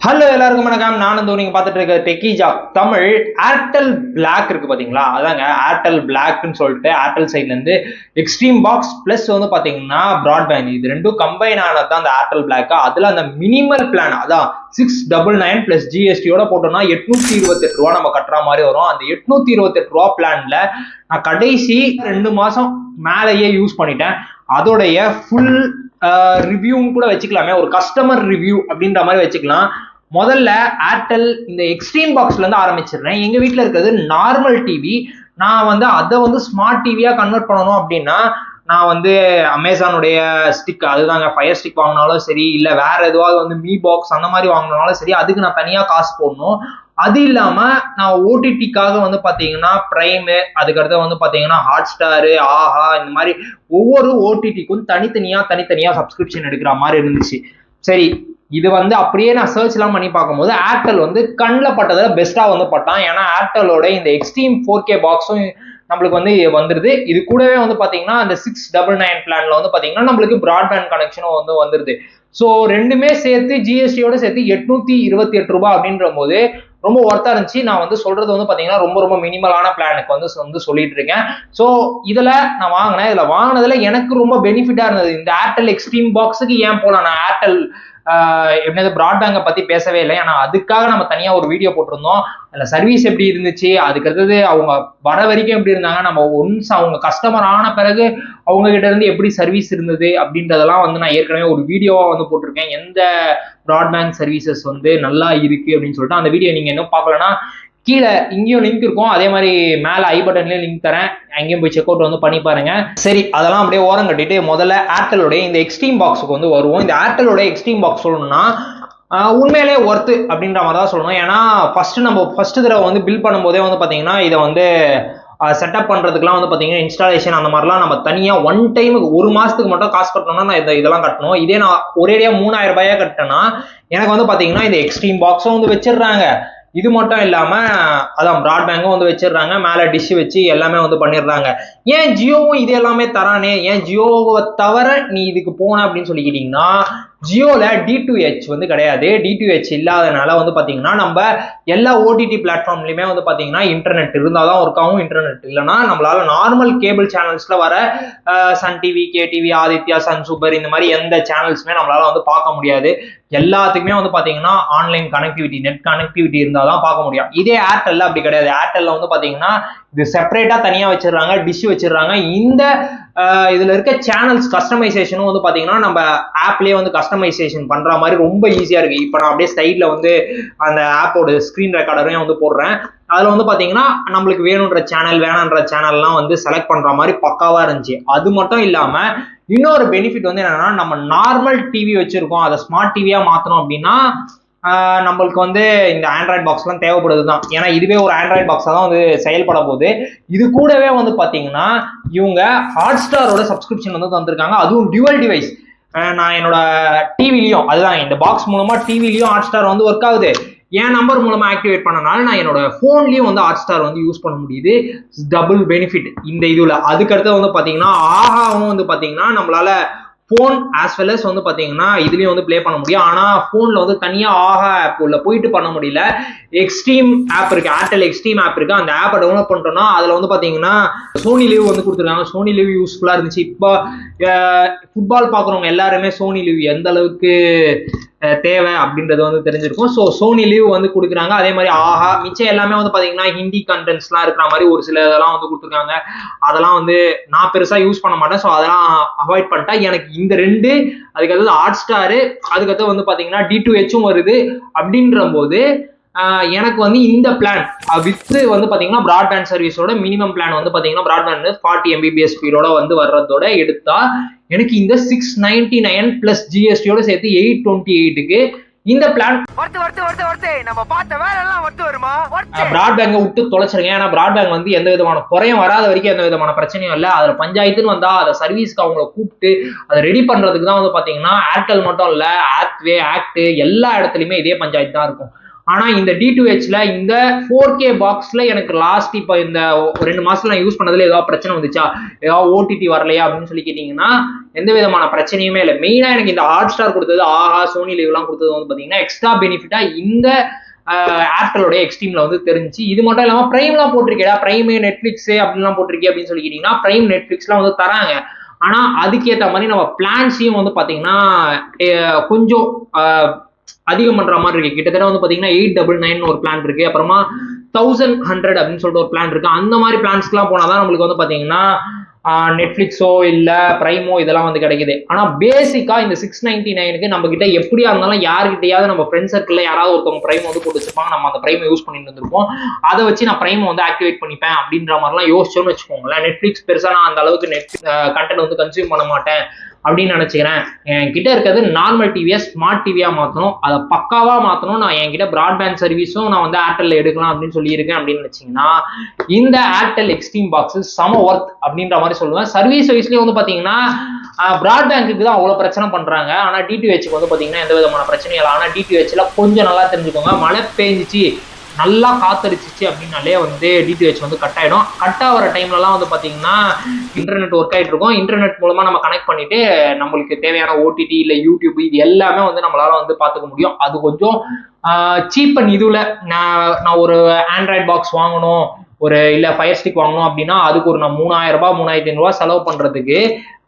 Hello எல்லாருக்கும் வணக்கம். நான் நீங்க பார்த்துட்டு இருக்க techie job Tamil. Airtel black இருக்கு பாத்தீங்களா, அதாங்க ஏர்டெல் பிளாக்னு சொல்லிட்டு ஏர்டெல் சைட்ல இருந்து எக்ஸ்ட்ரீம் பாக்ஸ் பிளஸ் வந்து பாத்தீங்கன்னா பிராட்பேண்ட், இது ரெண்டும் கம்பைன் ஆனது தான் அந்த ஏர்டெல் பிளாக். அதுல அந்த மினிமல் பிளான் அதான் 699 பிளஸ் ஜிஎஸ்டியோட போட்டோம்னா 828 ரூபா நம்ம கட்டுற மாதிரி வரும். அந்த 828 ரூபா பிளான்ல நான் கடைசி 2 மாசம் மேலேயே யூஸ் பண்ணிட்டேன். அதோடைய ஃபுல் ரிவ்யூவும் கூட வச்சுக்கலாமே, ஒரு கஸ்டமர் ரிவ்யூ அப்படின்ற மாதிரி வச்சுக்கலாம். முதல்ல ஏர்டெல் இந்த எக்ஸ்ட்ரீம் பாக்ஸ்ல இருந்து ஆரம்பிச்சிடுறேன். எங்க வீட்டுல இருக்கிறது நார்மல் டிவி. நான் வந்து அதை வந்து ஸ்மார்ட் டிவியா கன்வெர்ட் பண்ணணும் அப்படின்னா நான் வந்து அமேசானுடைய ஸ்டிக், அதுதாங்க ஃபயர் ஸ்டிக் வாங்கினாலும் சரி, இல்லை வேற எதுவாவது வந்து மீ பாக்ஸ் அந்த மாதிரி வாங்கினாலும் சரி, அதுக்கு நான் தனியா காசு போடணும். அது இல்லாம நான் ஓடிடிக்காக வந்து பாத்தீங்கன்னா பிரைமு, அதுக்கடுத்து வந்து பாத்தீங்கன்னா ஹாட் ஸ்டாரு, ஆஹா, இந்த மாதிரி ஒவ்வொரு ஓடிடிக்கும் தனித்தனியா சப்ஸ்கிரிப்ஷன் எடுக்கிற மாதிரி இருந்துச்சு. சரி, இது வந்து அப்படியே நான் சர்ச் எல்லாம் பண்ணி பார்க்கும்போது ஏர்டெல் வந்து கண்ணில் பட்டதை பெஸ்டா வந்து பட்டான். ஏன்னா ஏர்டெலோட இந்த எக்ஸ்ட்ரீம் 4K பாக்ஸும் நம்மளுக்கு வந்து வந்துருது. இது கூடவே வந்து பாத்தீங்கன்னா அந்த 699 பிளான்ல வந்து பாத்தீங்கன்னா நம்மளுக்கு பிராட்பேண்ட் கனெக்ஷனும் வந்து வந்துருது. ஸோ ரெண்டுமே சேர்த்து ஜிஎஸ்டியோட சேர்த்து 828 ரூபாய் அப்படின்ற போது ரொம்ப ஒர்த்தா இருந்துச்சு. நான் வந்து சொல்றது வந்து பாத்தீங்கன்னா ரொம்ப மினிமலான பிளானுக்கு வந்து சொல்லிட்டு இருக்கேன். ஸோ இதுல நான் வாங்கினேன். இதுல வாங்கினதுல எனக்கு ரொம்ப பெனிஃபிட்டா இருந்தது. இந்த ஏர்டெல் எக்ஸ்ட்ரீம் பாக்ஸுக்கு ஏன் போலாம், நான் ஏர்டெல் எப்படியாவது பிராட்பேங்கை பத்தி பேசவே இல்லை. ஏன்னா அதுக்காக நம்ம தனியா ஒரு வீடியோ போட்டிருந்தோம். அதுல சர்வீஸ் எப்படி இருந்துச்சு, அதுக்கு அடுத்தது அவங்க வர வரைக்கும் எப்படி இருந்தாங்க, நம்ம ஒன்ஸ் அவங்க கஸ்டமர் ஆன பிறகு அவங்க கிட்ட இருந்து எப்படி சர்வீஸ் இருந்தது அப்படின்றதெல்லாம் வந்து நான் ஏற்கனவே ஒரு வீடியோவா வந்து போட்டிருக்கேன். எந்த பிராட்பேண்ட் சர்வீசஸ் வந்து நல்லா இருக்கு அப்படின்னு சொல்லிட்டு அந்த வீடியோ நீங்க இன்னும் பார்க்கலன்னா கீழே இங்கேயும் லிங்க் இருக்கும், அதே மாதிரி மேல ஐ பட்டன்லயும் லிங்க் தரேன், அங்கேயும் போய் செக் அவுட் வந்து பண்ணி பாருங்க. சரி, அதெல்லாம் அப்படியே ஓரம் கட்டிட்டு முதல்ல ஏர்டெலோட இந்த எக்ஸ்ட்ரீம் பாக்ஸுக்கு வந்து வருவோம். இந்த ஏர்டெலோட எக்ஸ்ட்ரீம் பாக்ஸ் சொல்லணும்னா உண்மையிலே ஒர்த்து அப்படின்ற மாதிரி தான் சொல்லணும். ஏன்னா ஃபர்ஸ்ட் தடவை வந்து பில் பண்ணும்போதே வந்து பாத்தீங்கன்னா இதை வந்து செட்டப் பண்றதுக்குலாம் வந்து பாத்தீங்கன்னா இன்ஸ்டாலேஷன் அந்த மாதிரிலாம் நம்ம தனியா ஒன் டைமுக்கு 1 மாசத்துக்கு மட்டும் காசு கட்டணும்னா நான் இதெல்லாம் கட்டணும். இதே நான் ஒரேடியா 3000 ரூபாயா கட்டிட்டேன்னா எனக்கு வந்து பாத்தீங்கன்னா இந்த எக்ஸ்ட்ரீம் பாக்ஸும் வந்து வச்சிடுறாங்க. இது மட்டும் இல்லாம அதான் பிராட்பேங்கும் வந்து வச்சிடுறாங்க, மேல டிஷ் வச்சு எல்லாமே வந்து பண்ணிடுறாங்க. ஏன் ஜியோவும் இது எல்லாமே தரானே, ஏன் ஜியோவை தவிர நீ இதுக்கு போன அப்படின்னு சொல்லிக்கிட்டீங்கன்னா ஜியோல D2H வந்து கிடையாது. D2H இல்லாதனால வந்து பாத்தீங்கன்னா நம்ம எல்லா ஓடிடி பிளாட்ஃபார்ம்லயுமே வந்து பாத்தீங்கன்னா இன்டர்நெட் இருந்தாதான் ஒர்க் ஆகும். இன்டர்நெட் இல்லைன்னா நம்மளால நார்மல் கேபிள் சேனல்ஸ்ல வர Sun TV, KTV, Aditya, Sun super இந்த மாதிரி எந்த சேனல்ஸுமே நம்மளால வந்து பார்க்க முடியாது. எல்லாத்துக்குமே வந்து பாத்தீங்கன்னா ஆன்லைன் கனெக்டிவிட்டி, நெட் கனெக்டிவிட்டி இருந்தாதான் பார்க்க முடியும். இதே ஏர்டெல்ல அப்படி கிடையாது. ஏர்டெல்ல வந்து பாத்தீங்கன்னா இது செப்பரேட்டா தனியா வச்சிடறாங்க, டிஷ் வச்சிடறாங்க. இந்த இதுல இருக்க சேனல்ஸ் கஸ்டமைசேஷனும் வந்து பாத்தீங்கன்னா நம்ம ஆப்லயே வந்து கஸ்டமைசேஷன் பண்ற மாதிரி ரொம்ப ஈஸியா இருக்கு. இப்ப நான் அப்படியே சைட்ல வந்து அந்த ஆப்போட ஸ்கிரீன் ரெக்கார்டரையும் வந்து போடுறேன். அதுல வந்து பாத்தீங்கன்னா நம்மளுக்கு வேணுன்ற சேனல் வேணான்ற சேனல்லாம் வந்து செலக்ட் பண்ற மாதிரி பக்காவா இருந்துச்சு. அது மட்டும் இல்லாம இன்னொரு பெனிஃபிட் வந்து என்னன்னா, நம்ம நார்மல் டிவி வச்சிருக்கோம், அதை ஸ்மார்ட் டிவியா மாத்தணும் அப்படின்னா நம்மளுக்கு வந்து இந்த ஆண்ட்ராய்ட் பாக்ஸ் எல்லாம் தேவைப்படுதுதான். ஏன்னா இதுவே ஒரு ஆண்ட்ராய்ட் பாக்ஸா தான் வந்து செயல்பட போகுது. இது கூடவே வந்து பாத்தீங்கன்னா இவங்க ஹாட் ஸ்டாரோட சப்ஸ்கிரிப்ஷன் வந்து தந்திருக்காங்க, அதுவும் டியூவல் டிவைஸ். நான் என்னோட டிவிலையும் அதுதான் இந்த பாக்ஸ் மூலமா டிவிலையும் ஹாட் ஸ்டார் வந்து ஒர்க் ஆகுது. என் நம்பர் மூலமா ஆக்டிவேட் பண்ணனால நான் என்னோட போன்லயும் வந்து ஹாட் ஸ்டார் வந்து யூஸ் பண்ண முடியுது. டபுள் பெனிஃபிட் இந்த இதுல. அதுக்கடுத்து வந்து பாத்தீங்கன்னா ஆஹாவும் வந்து பாத்தீங்கன்னா நம்மளால போன் ஆஸ் வெல் அஸ் வந்து பாத்தீங்கன்னா இதுலயும் வந்து பிளே பண்ண முடியும். ஆனா போன்ல வந்து தனியா ஆஹா ஆப் உள்ள போயிட்டு பண்ண முடியல. எக்ஸ்ட்ரீம் ஆப் இருக்கு, ஏர்டெல் எக்ஸ்ட்ரீம் ஆப் இருக்கு. அந்த ஆப்பை டவுன்லோட் பண்ணிட்டோம்னா அதுல வந்து பாத்தீங்கன்னா சோனி லிவ் வந்து கொடுத்துருக்காங்க. சோனி லிவ் யூஸ்ஃபுல்லா இருந்துச்சு. இப்போ ஃபுட்பால் பாக்குறவங்க எல்லாருமே சோனி லிவ் எந்த அளவுக்கு தேவை அப்படின்றது வந்து தெரிஞ்சிருக்கும். ஸோ சோனி லிவ் வந்து கொடுக்குறாங்க. அதே மாதிரி ஆஹா மிச்சம் எல்லாமே வந்து பாத்தீங்கன்னா ஹிந்தி கண்டென்ட்ஸ் எல்லாம் இருக்கிற மாதிரி ஒரு சில இதெல்லாம் வந்து கொடுத்துருக்காங்க. அதெல்லாம் வந்து நான் பெருசா யூஸ் பண்ண மாட்டேன். ஸோ அதெல்லாம் அவாய்ட் பண்ணிட்டேன். எனக்கு இந்த ரெண்டு, அதுக்கடுத்து ஹாட் ஸ்டாரு, அதுக்கடுத்து வந்து பாத்தீங்கன்னா D2Hம் வருது அப்படின்ற போது எனக்கு வந்து இந்த பிளான் வித் வந்து பாத்தீங்கன்னா பிராட்பேண்ட் சர்வீஸோட மினிமம் பிளான் வந்து பாத்தீங்கன்னா பிராட்பேண்ட் 40 Mbps ஸ்பீடோட வந்து வர்றதோட எடுத்தா எனக்கு இந்த 699 பிளஸ் ஜிஎஸ்டியோட சேர்த்து 828க்கு இந்த பிளான் நம்ம பார்த்த வேலை எல்லாம் வருமா. பிராட்பேங்கை விட்டு தொலைச்சிருங்க. ஏன்னா பிராட்பேங்க் வந்து எந்த விதமான குறையும் வராத வரைக்கும் எந்த விதமான பிரச்சனையும் இல்லை. அதுல பஞ்சாயத்துன்னு வந்தா அதை சர்வீஸ்க்கு அவங்கள கூப்பிட்டு அதை ரெடி பண்றதுக்கு தான் வந்து பாத்தீங்கன்னா ஏர்டெல் மட்டும் இல்ல, ஆக்ட்வே, ஆக்ட் எல்லா இடத்துலயுமே இதே பஞ்சாயத்து தான் இருக்கும். ஆனா இந்த D2Hல இந்த 4K பாக்ஸ்ல எனக்கு லாஸ்ட் இப்போ இந்த 2 மாசத்துல நான் யூஸ் பண்ணதுல ஏதாவது பிரச்சனை வந்துச்சா, ஏதாவது OTT வரலையா அப்படின்னு சொல்லி கேட்டீங்கன்னா எந்த விதமான பிரச்சனையுமே இல்லை. மெயினா எனக்கு இந்த ஹாட் ஸ்டார் கொடுத்தது, ஆஹா, சோனி லிவ் எல்லாம் கொடுத்தது வந்து பாத்தீங்கன்னா எக்ஸ்ட்ரா பெனிஃபிட்டா இந்த ஏர்டெலோட எக்ஸ்ட்ரீம்ல வந்து தெரிஞ்சு. இது மட்டும் இல்லாம பிரைம்லாம் போட்டிருக்கேடா, பிரைம் நெட்ஃபிளிக்ஸ் அப்படின்லாம் போட்டிருக்கே அப்படின்னு சொல்லி கேட்டீங்கன்னா பிரைம் நெட்ஃபிளிக்ஸ்லாம் வந்து தராங்க. ஆனா அதுக்கேற்ற மாதிரி நம்ம பிளான்ஸையும் வந்து பாத்தீங்கன்னா கொஞ்சம் அதிகம் பண்ற மாதிரி இருக்கு. கிட்டத்தட்ட வந்து பாத்தீங்கன்னா 899 ஒரு பிளான் இருக்கு, அப்புறமா 1100 அப்படின்னு சொல்லிட்டு ஒரு பிளான் இருக்கு. அந்த மாதிரி பிளான்ஸ்க்குலாம் போனாதான் நம்மளுக்கு வந்து பாத்தீங்கன்னா நெட்ஃபிளிக்ஸோ இல்ல பிரைமோ இதெல்லாம் வந்து கிடைக்குது. ஆனா பேசிக்கா இந்த 699க்கு நம்ம கிட்ட எப்படியா இருந்தாலும் யாருக்கிட்டையாவது நம்ம ஃப்ரெண்ட் சர்க்கிள்ல யாராவது ஒருத்தவங்க பிரைம் வந்து போட்டு வச்சிருப்பாங்க, நம்ம அந்த பிரைமை யூஸ் பண்ணிட்டு இருந்திருப்போம். அதை வச்சு நான் பிரைம் வந்து ஆக்டிவேட் பண்ணிப்பேன் அப்படின்ற மாதிரிலாம் யோசிச்சோன்னு வச்சுக்கோங்களேன். நெட்ஃபிளிக்ஸ் பெருசா நான் அந்த அளவுக்கு கண்டென்ட் வந்து கன்சியூம் பண்ண மாட்டேன் அப்படின்னு நினைச்சுக்கிறேன். என்கிட்ட இருக்கிறது நார்மல் டிவியை ஸ்மார்ட் டிவியா மாற்றணும், அதை பக்காவா மாற்றணும். நான் என்கிட்ட பிராட்பேண்ட் சர்வீஸும் நான் வந்து ஏர்டெல்ல எடுக்கலாம் அப்படின்னு சொல்லியிருக்கேன் அப்படின்னு நினைச்சீங்கன்னா இந்த ஏர்டெல் எக்ஸ்ட்ரீம் பாக்ஸ் சம ஒர்த் அப்படின்ற மாதிரி சொல்லுவேன். சர்வீஸ் வைஸ்லயும் வந்து பாத்தீங்கன்னா பிராட்பேண்டுக்கு தான் அவ்வளவு பிரச்சனை பண்றாங்க, ஆனா D2Hக்கு வந்து பாத்தீங்கன்னா எந்த விதமான பிரச்சனையும் இல்லை. ஆனா D2Hல கொஞ்சம் நல்லா தெரிஞ்சுக்கோங்க, மழை பெஞ்சிச்சு நல்லா காத்தடிச்சிச்சு அப்படின்னாலே வந்து D2H வந்து கட் ஆயிடும். கட் ஆகிற டைம்லலாம் வந்து பாத்தீங்கன்னா இன்டர்நெட் ஒர்க் ஆகிட்டு இருக்கும். இன்டர்நெட் மூலமா நம்ம கனெக்ட் பண்ணிட்டு நம்மளுக்கு தேவையான OTT இல்லை யூடியூப் இது எல்லாமே வந்து நம்மளால வந்து பார்த்துக்க முடியும். அது கொஞ்சம் சீப் அண்ட் இதுல நான் ஒரு ஆண்ட்ராய்ட் பாக்ஸ் வாங்கணும், ஒரு இல்லை ஃபயர் ஸ்டிக் வாங்கணும் அப்படின்னா அதுக்கு ஒரு நான் 3000 ரூபாய் 3500 செலவு பண்றதுக்கு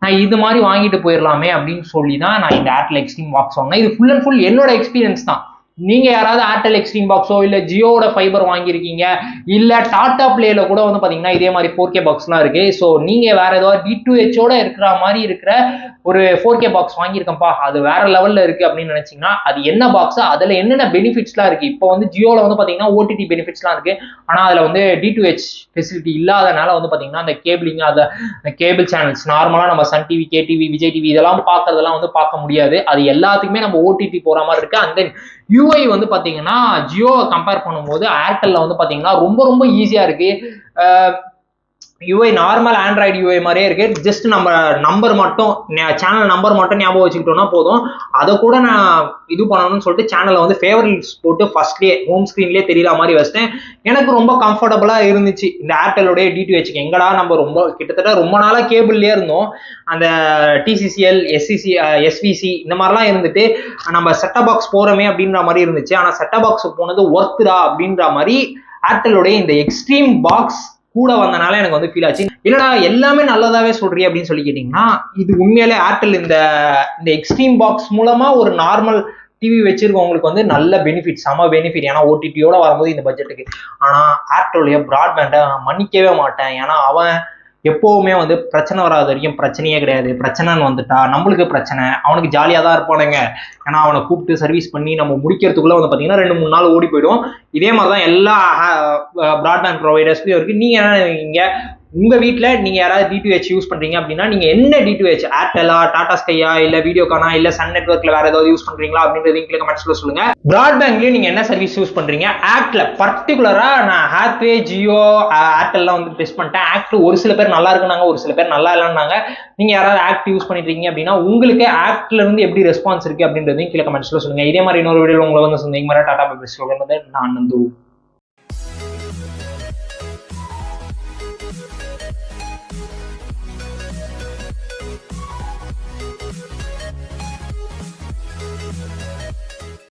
நான் இது மாதிரி வாங்கிட்டு போயிடலாமே அப்படின்னு சொல்லி தான் நான் இந்த ஏர்டெல் எக்ஸ்ட்ரீம் பாக்ஸ் வாங்கினேன். இது ஃபுல் அண்ட் ஃபுல் என்னோட எக்ஸ்பீரியன்ஸ் தான். நீங்க யாராவது ஏர்டெல் எக்ஸ்ட்ரீம் பாக்ஸோ இல்ல ஜியோட ஃபைபர் வாங்கியிருக்கீங்க, இல்ல டாடா பிளேல கூட வந்து பாத்தீங்கன்னா இதே மாதிரி 4K பாக்ஸ்லாம் இருக்கு. ஸோ நீங்க வேற ஏதாவது D2Hோட இருக்கிற மாதிரி இருக்கிற ஒரு 4K பாக்ஸ் வாங்கியிருக்கப்பா, அது வேற லெவல்ல இருக்கு அப்படின்னு நினைச்சீங்கன்னா அது என்ன பாக்ஸ், அதுல என்னென்ன பெனிஃபிட்ஸ்லாம் இருக்கு. இப்போ வந்து ஜியோல வந்து பாத்தீங்கன்னா OTT பெனிஃபிட்ஸ்லாம் இருக்கு, ஆனா அதுல வந்து D2H ஃபெசிலிட்டி இல்லாதனால வந்து பாத்தீங்கன்னா அந்த கேபிளிங், அந்த கேபிள் சேனல்ஸ் நார்மலா நம்ம Sun TV, KTV, Vijay TV இதெல்லாம் பார்க்கறதெல்லாம் வந்து பார்க்க முடியாது. அது எல்லாத்துக்குமே நம்ம OTT போற மாதிரி இருக்கு. அண்ட் தென் UI வந்து பாத்தீங்கன்னா ஜியோவை கம்பேர் பண்ணும்போது ஏர்டெல்ல வந்து பாத்தீங்கன்னா ரொம்ப ரொம்ப ஈஸியா இருக்கு. UI நார்மல் ஆண்ட்ராய்டு UI மாதிரியே இருக்கு. ஜஸ்ட் நம்ம நம்பர் மட்டும், சேனல் நம்பர் மட்டும் ஞாபகம் வச்சுக்கிட்டோம்னா போதும். அதை கூட நான் இது பண்ணணும்னு சொல்லிட்டு சேனலை வந்து ஃபேவரட்ஸ் போட்டு ஃபர்ஸ்ட்லேயே ஹோம் ஸ்க்ரீன்லேயே தெரியற மாதிரி வச்சிட்டேன். எனக்கு ரொம்ப கம்ஃபர்டபுளா இருந்துச்சு இந்த ஏர்டெலோடைய D2Hக்கு. எங்கடா நம்ம கிட்டத்தட்ட ரொம்ப நாளா கேபிள்லேயே இருந்தோம், அந்த TCCL, SVC இந்த மாதிரிலாம் இருந்துட்டு நம்ம செட்டப் பாக்ஸ் போறோமே அப்படின்ற மாதிரி இருந்துச்சு. ஆனா செட்டப் பாக்ஸ் போனது ஒர்த்துடா அப்படின்ற மாதிரி ஏர்டெலோடைய இந்த எக்ஸ்ட்ரீம் பாக்ஸ் கூட வந்தனால எனக்கு வந்து ஃபீல் ஆச்சு. இல்லடா எல்லாமே நல்லதாவே சொல்றீ அப்படின்னு சொல்லி கேட்டீங்கன்னா இது உண்மையிலே ஏர்டெல் இந்த எக்ஸ்ட்ரீம் பாக்ஸ் மூலமா ஒரு நார்மல் டிவி வச்சிருக்கவங்களுக்கு வந்து நல்ல பெனிஃபிட், சம பெனிஃபிட். ஏன்னா OTTயோட வரும்போது இந்த பட்ஜெட்டுக்கு. ஆனா ஏர்டெல்லுடைய பிராட்பேண்டை மன்னிக்கவே மாட்டேன். ஏன்னா அவன் எப்பவுமே வந்து பிரச்சனை வராத வரைக்கும் பிரச்சனையே கிடையாது. பிரச்சனைன்னு வந்துட்டா நம்மளுக்கு பிரச்சனை, அவனுக்கு ஜாலியாக தான் இருப்பானுங்க. ஏன்னா அவனை கூப்பிட்டு சர்வீஸ் பண்ணி நம்ம முடிக்கிறதுக்குள்ள வந்து பார்த்தீங்கன்னா 2-3 நாள் ஓடி போயிடும். இதே மாதிரி தான் எல்லா பிராட்பேண்ட் ப்ரொவைடர்ஸ்லையும் இருக்கு. நீங்க என்ன நினைக்கிறீங்க? உங்க வீட்டுல நீங்க யாராவது D2H யூஸ் பண்றீங்க அப்படின்னா நீங்க என்ன D2H, ஏர்டெலா, டாடா ஸ்கையா, இல்ல வீடியோகானா, இல்ல சன் நெட்வொர்க்ல வேற ஏதாவது யூஸ் பண்றீங்களா அப்படின்றது கீழே கமெண்ட்ஸ்ல சொல்லுங்க. பிராட்பேண்ட்லயும் நீங்க என்ன சர்வீஸ் யூஸ் பண்றீங்க? ஆக்ட்ல பர்டிகுலரா நான் ஹாத்வே, ஜியோ, ஏர்டெல்லாம் வந்து டெஸ்ட் பண்ணிட்டேன். ஆக்ட் ஒரு சில பேர் நல்லா இருக்குனாங்க, ஒரு சில பேர் நல்லா இல்லைன்னாங்க. நீங்க யாராவது ஆக்ட் யூஸ் பண்ணிட்டு இருக்கீங்க அப்படின்னா உங்களுக்கு ஆக்ட்ல இருந்து எப்படி ரெஸ்பான்ஸ் இருக்கு அப்படின்றதையும் கீழே கமெண்ட்ஸ்ல சொல்லுங்க. இதே மாதிரி இன்னொரு வீடியோ உங்களை வந்து சொன்னீங்க. Tata bye bye. நான் நந்து.